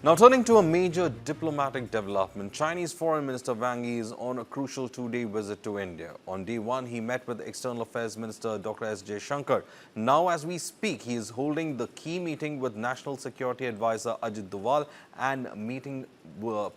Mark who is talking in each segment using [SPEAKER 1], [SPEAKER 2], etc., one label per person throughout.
[SPEAKER 1] Now turning to a major diplomatic development, Chinese Foreign Minister Wang Yi is on a crucial two-day visit to India. On day one, he met with External Affairs Minister Dr. S. Jaishankar. Now as we speak, he is holding the key meeting with National Security Advisor Ajit Doval and meeting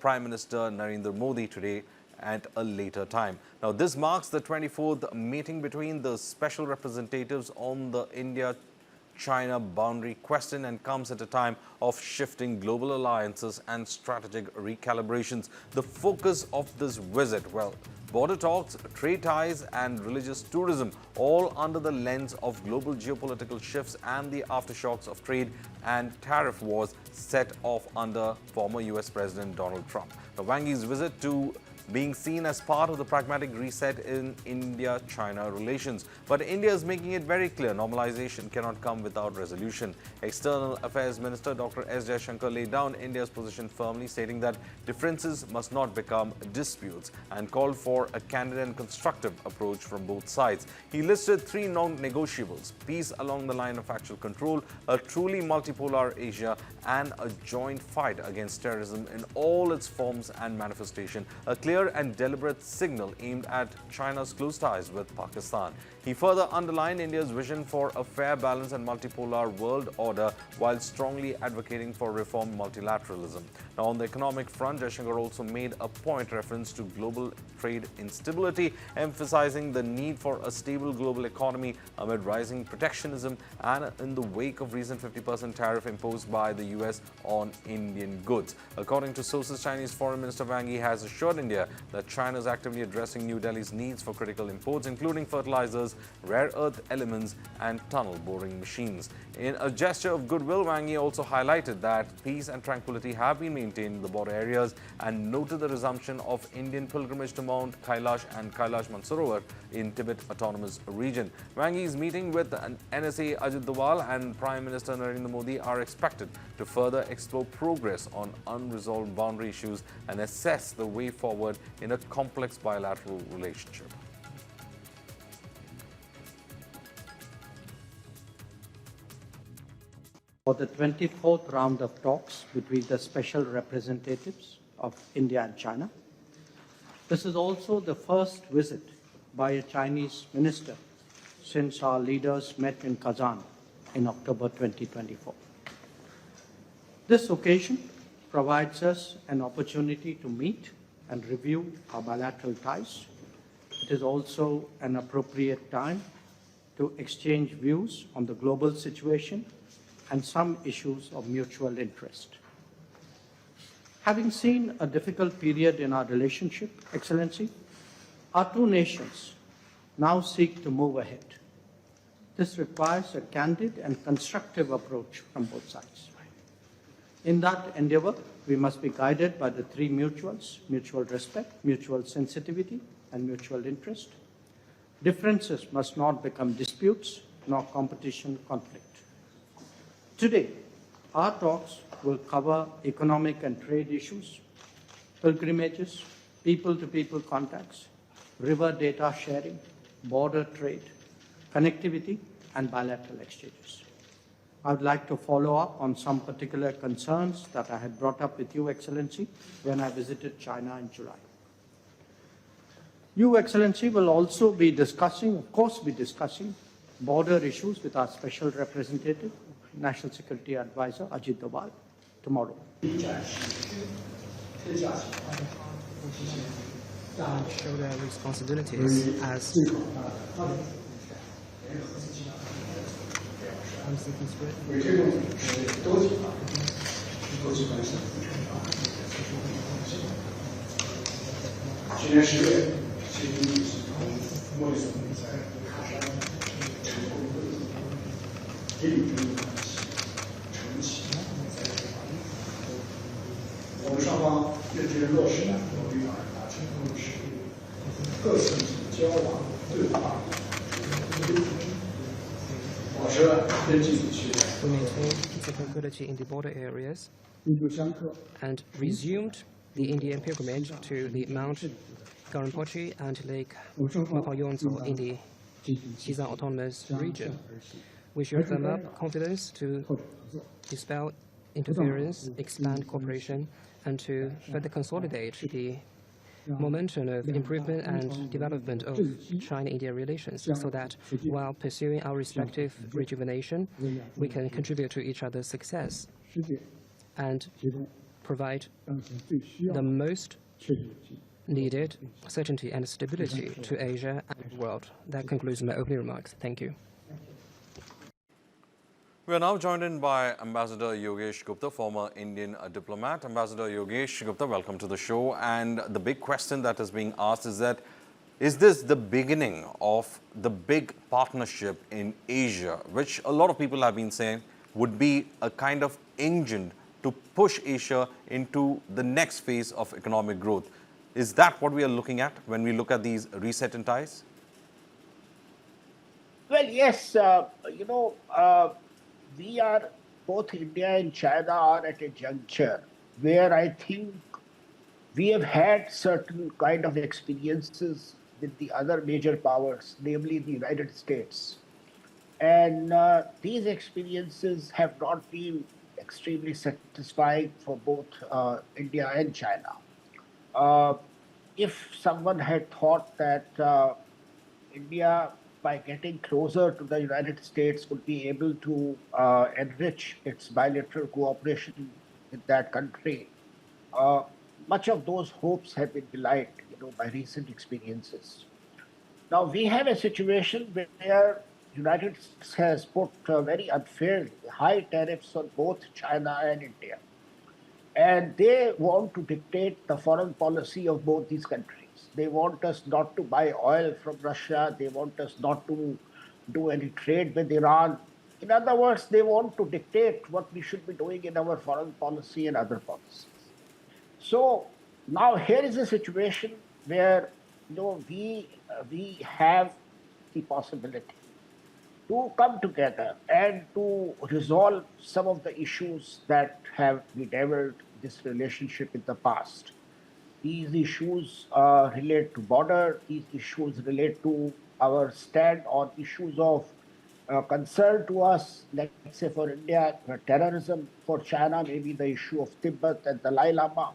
[SPEAKER 1] Prime Minister Narendra Modi today at a later time. Now this marks the 24th meeting between the special representatives on the India-China boundary question and comes at a time of shifting global alliances and strategic recalibrations. The focus of this visit, well, border talks, trade ties and religious tourism, all under the lens of global geopolitical shifts and the aftershocks of trade and tariff wars set off under former US President Donald Trump. Now, Wang Yi's visit to being seen as part of the pragmatic reset in India-China relations. But India is making it very clear normalization cannot come without resolution. External Affairs Minister Dr. S. Jaishankar laid down India's position firmly, stating that differences must not become disputes and called for a candid and constructive approach from both sides. He listed three non-negotiables: peace along the line of actual control, a truly multipolar Asia, and a joint fight against terrorism in all its forms and manifestation, a clear and deliberate signal aimed at China's close ties with Pakistan. He further underlined India's vision for a fair, balanced and multipolar world order while strongly advocating for reform multilateralism. Now, on the economic front, Jaishankar also made a point reference to global trade instability, emphasizing the need for a stable global economy amid rising protectionism and in the wake of recent 50% tariff imposed by the US on Indian goods. According to sources, Chinese Foreign Minister Wang Yi has assured India that China is actively addressing New Delhi's needs for critical imports, including fertilizers, rare earth elements and tunnel boring machines. In a gesture of goodwill, Wang Yi also highlighted that peace and tranquility have been maintained in the border areas and noted the resumption of Indian pilgrimage to Mount Kailash and Kailash Mansarovar in Tibet Autonomous Region. Wang Yi's meeting with NSA Ajit Doval and Prime Minister Narendra Modi are expected to further explore progress on unresolved boundary issues and assess the way forward in a complex bilateral relationship.
[SPEAKER 2] For the 24th round of talks between the special representatives of India and China. This is also the first visit by a Chinese minister since our leaders met in Kazan in October 2024. This occasion provides us an opportunity to meet and review our bilateral ties. It is also an appropriate time to exchange views on the global situation and some issues of mutual interest. Having seen a difficult period in our relationship, Excellency, our two nations now seek to move ahead. This requires a candid and constructive approach from both sides. In that endeavor, we must be guided by the three mutuals: mutual respect, mutual sensitivity, and mutual interest. Differences must not become disputes, nor competition conflict. Today, our talks will cover economic and trade issues, pilgrimages, people-to-people contacts, river data sharing, border trade, connectivity, and bilateral exchanges. I would like to follow up on some particular concerns that I had brought up with you, Excellency, when I visited China in July. You, Excellency, will also be discussing, border issues with our Special Representative, National Security Advisor Ajit Doval tomorrow.
[SPEAKER 3] Show their responsibilities as I'm seeking We maintained the tranquility in the border areas and resumed the Indian pilgrimage to the Mount Garampochi and Lake Mapayonzo in the Xizang Autonomous Region. We should firm up confidence to dispel interference, expand cooperation, and to further consolidate the momentum of improvement and development of China-India relations so that while pursuing our respective rejuvenation, we can contribute to each other's success and provide the most needed certainty and stability to Asia and the world. That concludes my opening remarks. Thank you.
[SPEAKER 1] We are now joined in by Ambassador Yogesh Gupta, former Indian diplomat. Ambassador Yogesh Gupta, welcome to the show. And the big question that is being asked is that, is this the beginning of the big partnership in Asia, which a lot of people have been saying would be a kind of engine to push Asia into the next phase of economic growth? Is that what we are looking at when we look at these reset in ties?
[SPEAKER 4] Well, yes, we are, both India and China are at a juncture where I think we have had certain kind of experiences with the other major powers, namely the United States. And these experiences have not been extremely satisfying for both India and China. If someone had thought that India, by getting closer to the United States, would be able to enrich its bilateral cooperation with that country, much of those hopes have been belied, by recent experiences. Now we have a situation where United States has put very unfairly high tariffs on both China and India. And they want to dictate the foreign policy of both these countries. They want us not to buy oil from Russia. They want us not to do any trade with Iran. In other words, they want to dictate what we should be doing in our foreign policy and other policies. So now here is a situation where we have the possibility to come together and to resolve some of the issues that have bedeviled this relationship in the past. These issues relate to border, these issues relate to our stand on issues of concern to us, let's say for India, terrorism; for China, maybe the issue of Tibet and Dalai Lama.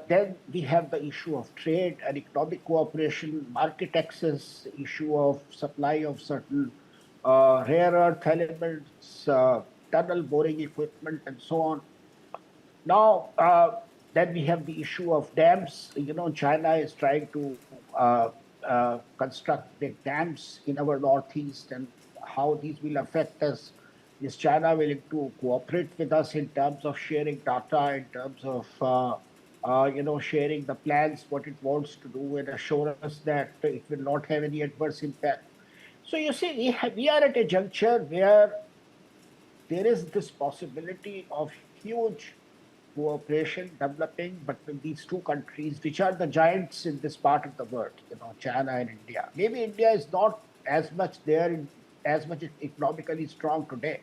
[SPEAKER 4] Then we have the issue of trade and economic cooperation, market access, issue of supply of certain rare earth elements, tunnel boring equipment, and so on. Now, then we have the issue of dams. China is trying to construct big dams in our northeast, and how these will affect us. Is China willing to cooperate with us in terms of sharing data, in terms of sharing the plans, what it wants to do, and assure us that it will not have any adverse impact? So you see, we are at a juncture where there is this possibility of huge cooperation developing between these two countries, which are the giants in this part of the world, China and India. Maybe India is not as much economically strong today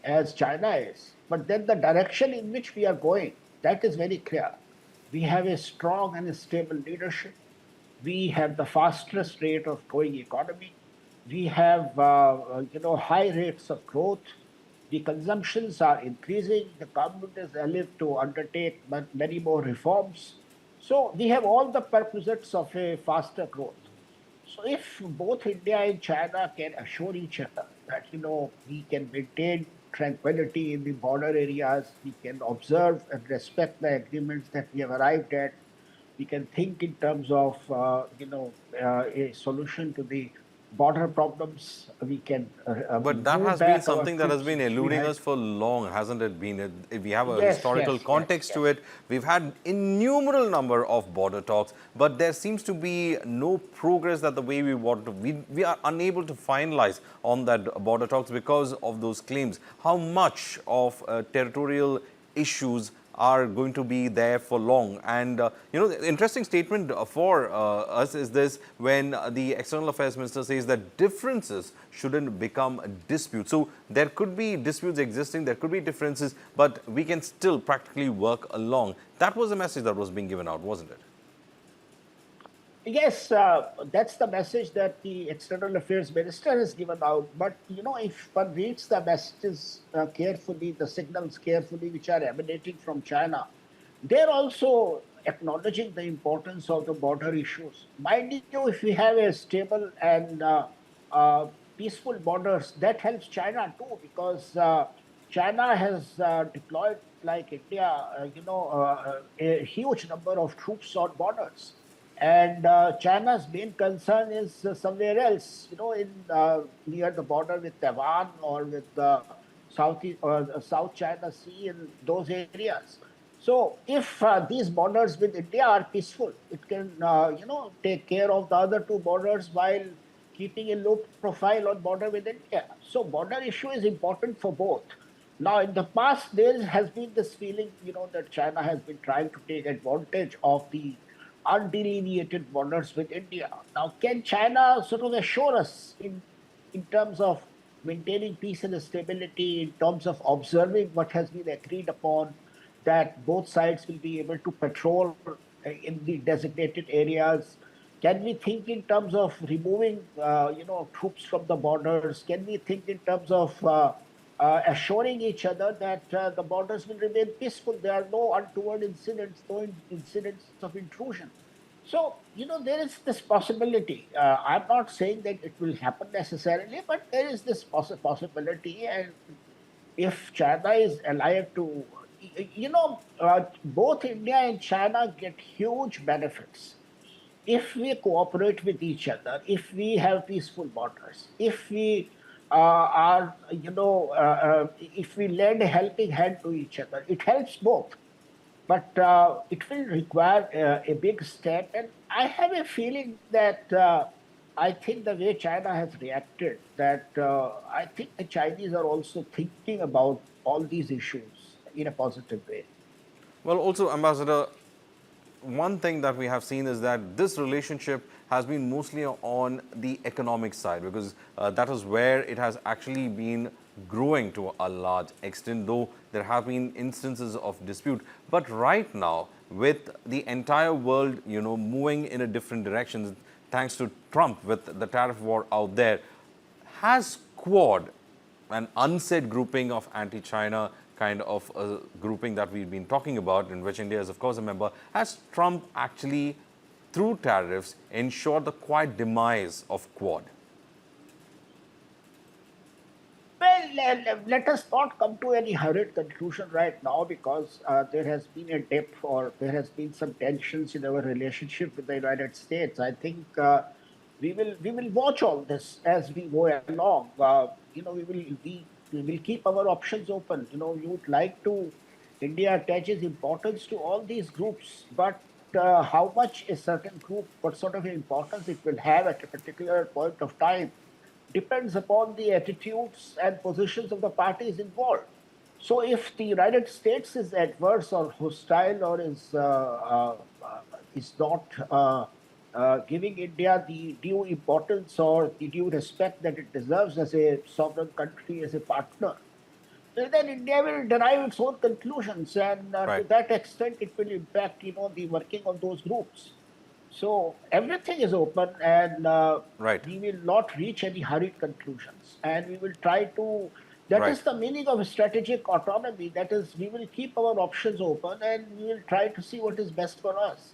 [SPEAKER 4] as China is, but then the direction in which we are going, that is very clear. We have a strong and stable leadership. We have the fastest rate of growing economy. We have high rates of growth. The consumptions are increasing. The government is alive to undertake many more reforms. So we have all the perquisites of a faster growth. So if both India and China can assure each other that, we can maintain tranquility in the border areas, we can observe and respect the agreements that we have arrived at, we can think in terms of, a solution to the border problems, we can.
[SPEAKER 1] But that has been something that has been eluding us for long, hasn't it been? If we have a historical context to it, we've had innumerable number of border talks, but there seems to be no progress that the way we want to. We are unable to finalize on that border talks because of those claims. How much of territorial issues are going to be there for long? And, the interesting statement for us is this, when the External Affairs Minister says that differences shouldn't become disputes. So there could be disputes existing, there could be differences, but we can still practically work along. That was the message that was being given out, wasn't it?
[SPEAKER 4] Yes, that's the message that the External Affairs Minister has given out. But, if one reads the messages carefully, the signals carefully, which are emanating from China, they're also acknowledging the importance of the border issues. Mind you, if we have a stable and uh, peaceful borders, that helps China too, because China has deployed, like India, a huge number of troops on borders. And China's main concern is somewhere else, in near the border with Taiwan or with South China Sea and those areas. So if these borders with India are peaceful, it can, take care of the other two borders while keeping a low profile on border with India. So border issue is important for both. Now, in the past, there has been this feeling, that China has been trying to take advantage of the undelineated borders with India. Now, can China sort of assure us in terms of maintaining peace and stability, in terms of observing what has been agreed upon, that both sides will be able to patrol in the designated areas? Can we think in terms of removing, troops from the borders? Can we think in terms of assuring each other that the borders will remain peaceful? There are no untoward incidents, no incidents of intrusion. So, there is this possibility. I'm not saying that it will happen necessarily, but there is this possibility. And if China is alive to, both India and China get huge benefits if we cooperate with each other, if we have peaceful borders, if we if we lend a helping hand to each other, it helps both. But it will require a big step. And I have a feeling that I think the way China has reacted, that I think the Chinese are also thinking about all these issues in a positive way.
[SPEAKER 1] Well, also, Ambassador, one thing that we have seen is that this relationship has been mostly on the economic side, because that is where it has actually been growing to a large extent, though there have been instances of dispute. But right now, with the entire world, moving in a different direction, thanks to Trump with the tariff war out there, has Quad, an unsaid grouping of anti-China kind of a grouping that we've been talking about, in which India is, of course, a member, has Trump actually, through tariffs, ensured the quiet demise of Quad?
[SPEAKER 4] Well, let us not come to any hurried conclusion right now, because there has been a dip, or there has been some tensions in our relationship with the United States. I think we will watch all this as we go along. We will keep our options open. We would like to. India attaches importance to all these groups, but how much a certain group, what sort of importance it will have at a particular point of time, depends upon the attitudes and positions of the parties involved. So, if the United States is adverse or hostile, or is not giving India the due importance or the due respect that it deserves as a sovereign country, as a partner, well, then India will derive its own conclusions, and to
[SPEAKER 1] Right.
[SPEAKER 4] that extent, it will impact, the working of those groups. So everything is open, and
[SPEAKER 1] Right.
[SPEAKER 4] we will not reach any hurried conclusions. And we will try to. That
[SPEAKER 1] Right.
[SPEAKER 4] is the meaning of strategic autonomy. That is, we will keep our options open, and we will try to see what is best for us.